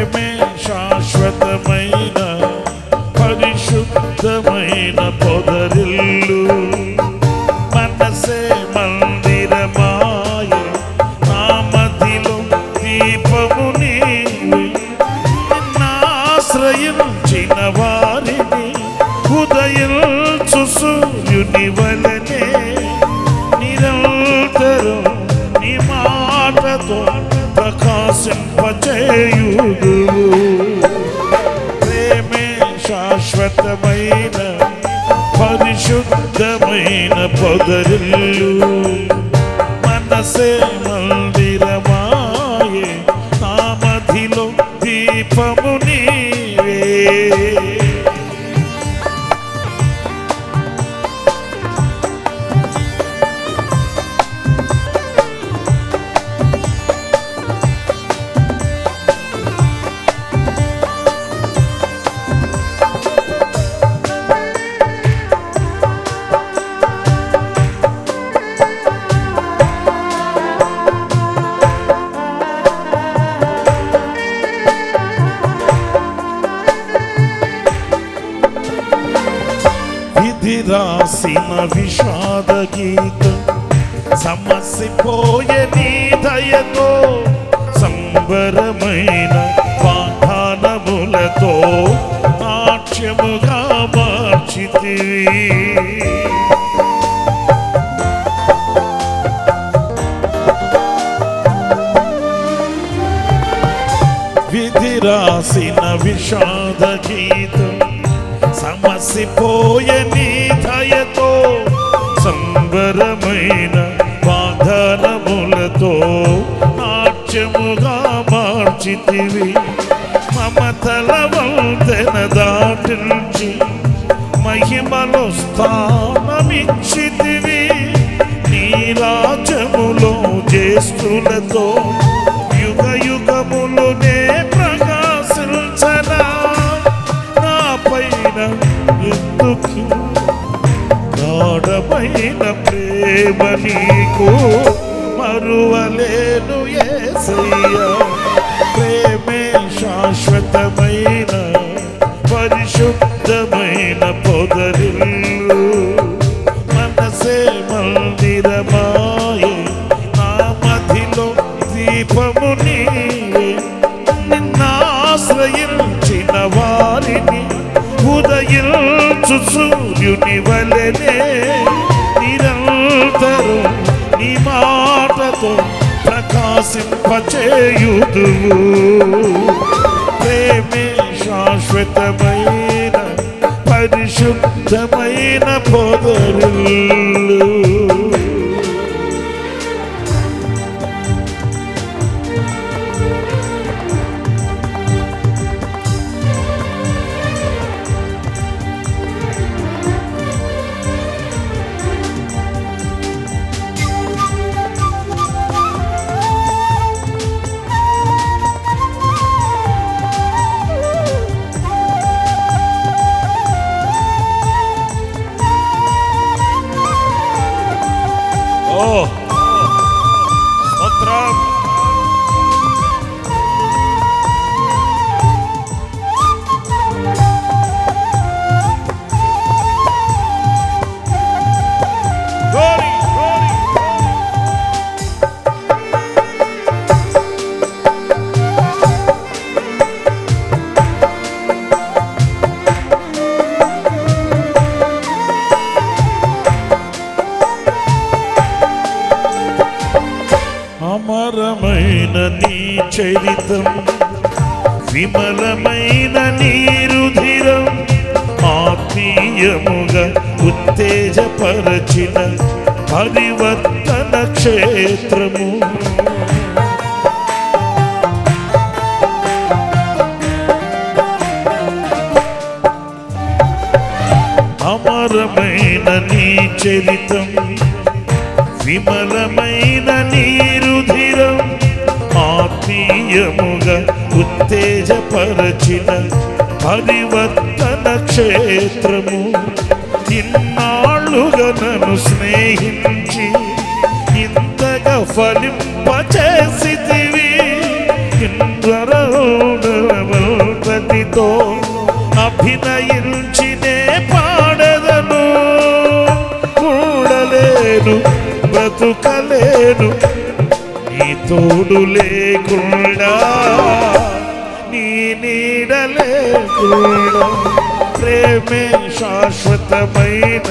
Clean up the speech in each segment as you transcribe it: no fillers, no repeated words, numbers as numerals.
ప్రేమే శాశ్వతమైన పరిశుద్ధమైన పొదరిల్లు మనసే మందిరమాయ నా మదిలో దీపము నీవే నిన్నాశ్రయించిన వారిని ఉదయించు సూర్యుని వలెనే నిరంతరం నీ మాటతో ప్రకాశింపచేయుదు ప్రేమే శాశ్వతమైన పరిశుద్ధమైన పొదరిల్లు మనసే మందిరమాయే నా మదిలో దీపము నీవే రాసిన విషాద గీతం సమసిపోయే నీ దయతో సంబరమైన వాగ్దానములతో నాట్యముగా మార్చితివి విధి రాసిన విషాద గీతం సమసిపోయే నీ దయతో సంబరమైన వాగ్దానములతో నాట్యముగా మార్చితివి మమతల వంతెన దాటించి మహిమలో స్థానమిచ్చితివి నీ రాజ్యములో జ్యేష్ఠులతో యుగ యుగములునే ప్రకాశించనా ఎందుకు గాఢమైన ప్రేమ నీకు మరువలేను యేసయ్యా ప్రేమే శాశ్వతమైన పరిశుద్ధమైన పొదరిల్లు మనసే మందిరమాయే నా మదిలో దీపము నీవే నిన్నాశ్రయించిన వారిని ఉదయించు సూర్యుని వలెనే నిరంతరం నీ మాటతో ప్రకాశింపచేయుదువు ప్రేమే శాశ్వతమైన పరిశుద్ధమైన పొదరిల్లు అమరమైన నీ చరితం విమలమైన నీ రుధిరం ఆత్మీయముగా ఉత్తేజపరచిన పరివర్తన క్షేత్రము అమరమైన నీ చరితం విమలమైన నీ రుధిరం ఆత్మీయముగా ఉత్తేజపరచిన పరివర్తన క్షేత్రము ఇన్నాళ్ళుగా నన్ను స్నేహించి ఇంతగా ఫలింపచేసితివి ఇంద్రరౌణ అభినయించినే పాడెదను. ఉండలేను బ్రతుకలేను నీ తోడు లేకుండా, నీ నీడ లేకుండా. ప్రేమే శాశ్వతమైన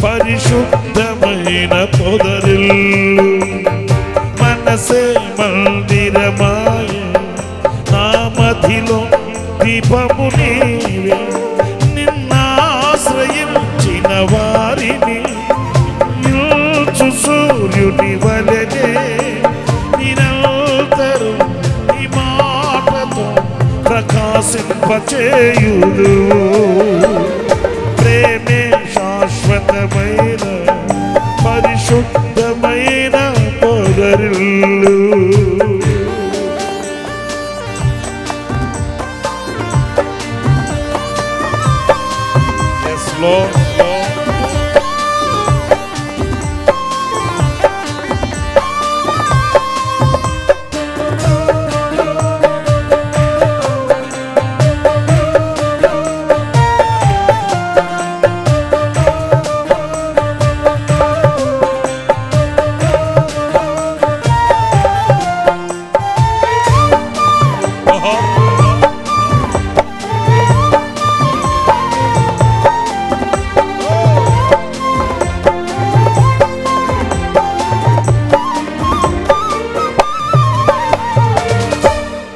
పరిశుద్ధమైన పొదరిల్లు. మనసే మందిరమాయ నా మధ్యలో దీపము నీవే. నిన్నాశ్రయించిన వారిని నిల్చు సూర్యుని వలెనే నిరంతరం నీ మాటతో ప్రకాశింపచేయుదు. ప్రేమే శాశ్వతమైన పరిశుద్ధమైన పొదరిల్లు. Yes, Lord.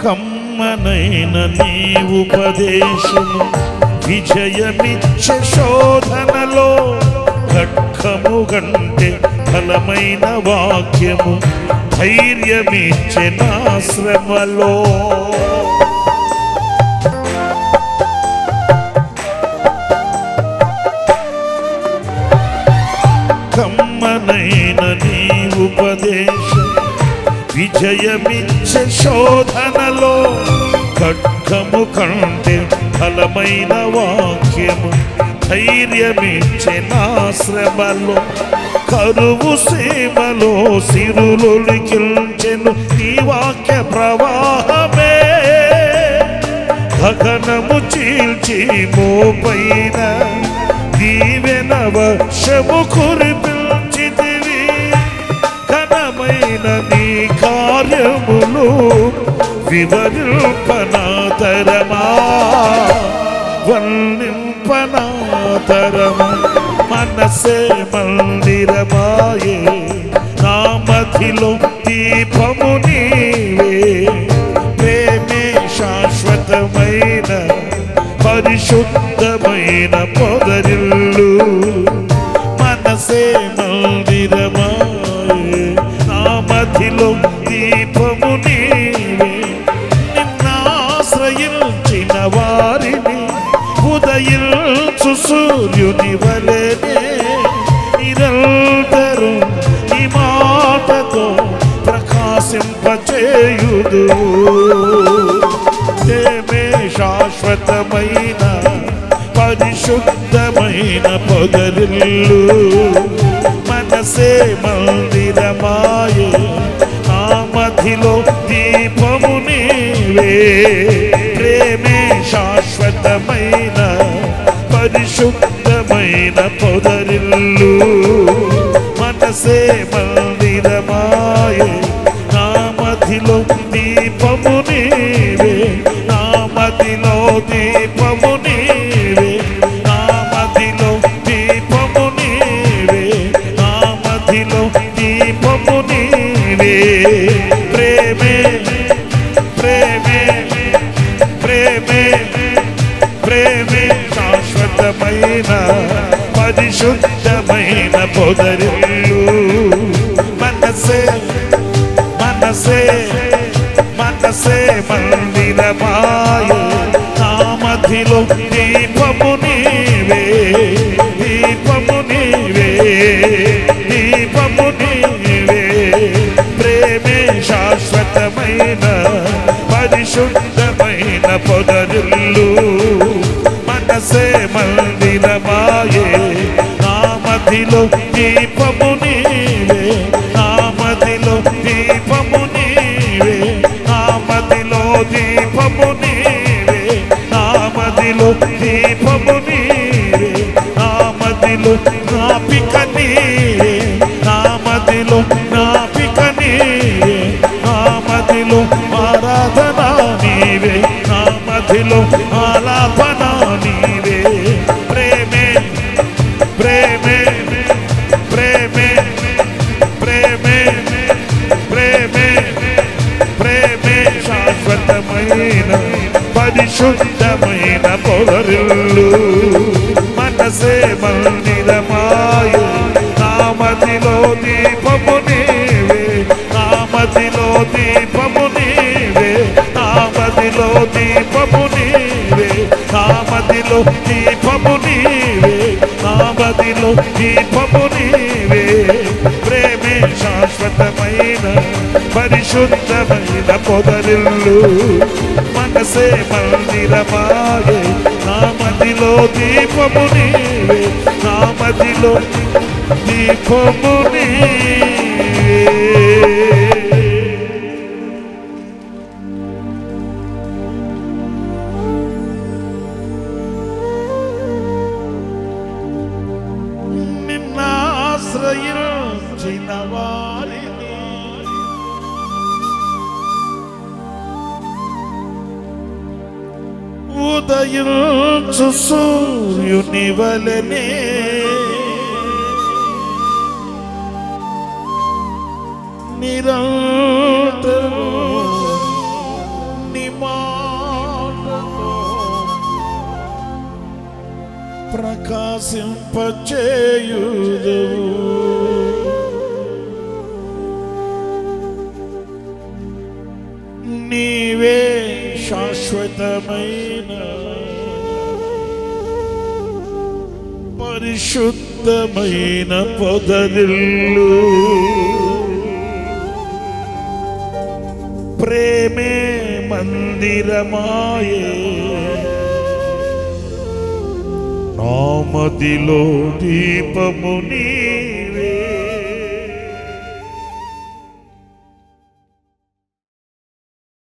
కమ్మనైన నీ ఉపదేశము విజయమిచ్చే శోధనలో. ఖడ్గము గంటే బలమైన వాక్యము ధైర్యమిచ్చే నా శ్రమలో. కమ్మనైన నీ ఉపదేశం విజయమిచ్చే శోధనలో. ఖడ్గము కంటే బలమైన వాక్యము ధైర్యమిచ్చే నా శ్రమలో. కరువు సీమలో సిరులొలికించెను నీ వాక్య ప్రవాహమే. గగనము చీల్చి మోపైన దీవెన వర్షము కురిపించితివి. ఘనమైన నీ కార్యములు వివరింపనాతరమా, వర్ణింపనాతరమా. మనసే మందిరమాయే నా మధ్యలో దీపము నీవే. ప్రేమే శాశ్వతమైన పరిశుద్ధమైన పొదరిల్లు. మనసే మందిరమాయే నా మధ్యలో దీపము నీవే. నిన్నాశ్రయించిన వారిని ఉదయించు సూర్యుని వలెనే నిరంతరం నీ మాటతో ప్రకాశింపచేయుదు. ప్రేమే శాశ్వతమైన పరిశుద్ధమైన పొదరిల్లు. మనసే మందిరమాయే నా మధ్యలో దీపము నీవే. ప్రేమే శాశ్వతమైన పరిశుద్ధమైన పొదరిల్లు. మనసే మందిరమాయే నా మధ్యలో దీపము నీవే. నా మధ్యలో దీపము నీవే. నా మధ్యలో దీపము నీవే. నా మధ్యలో దీపము నీవే. ప్రేమే ప్రేమే ప్రేమే ప్రేమే శాశ్వతమైన పరిశుద్ధమైన పొదరిల్లు. మనసే మనసే మనసే మందిరమాయే నా మధ్యలో దీపము నీవే. దీపము నీవే. దీపము నీవే. ప్రేమే శాశ్వతమైన పరిశుద్ధమైన పొదరిల్లు. మనసే మందిరమాయే నా మధ్యలో దీపము నీవే. నా మధ్యలో దీపము నీవే. నా మధ్యలో దీపము నీవే. నా మధ్య మదిలో దీపము నీవే, నా మదిలో జ్ఞాపిక నీవే, నా మదిలో జ్ఞాపిక నీవే, నా మదిలో ఆరాధన నీవే, నా మదిలో ఆలాపన నీవే. ప్రేమే ప్రేమే ప్రేమే ప్రేమే ప్రేమే ప్రేమే శాశ్వతమైన పరిశుద్ధమైన పొదరిల్లు, మనసే మందిరమాయే, నా మదిలో దీపము నీవే, నా మదిలో దీపము నీవే, నా మదిలో దీపము నీవే, నా మదిలో దీపము నీవే, నా మదిలో దీపము నీవే. ప్రేమే శాశ్వతమైన పరిశుద్ధమైన పొదరిల్లు, మనసే మందిరమాయే, నా మదిలో దీపము నీవే, నా మదిలో దీపము నీవే. నిన్నాశ్రయించిన వారిని ఉదయించు సూర్యుని వలెనే నిరంతరం నీ మాటతో ప్రకాశింపచేయుదువు. నీవే శాశ్వతమైన పరిశుద్ధమైన పొదరిల్లు, ప్రేమే మందిరమాయే, నా మదిలో దీపము నీవే.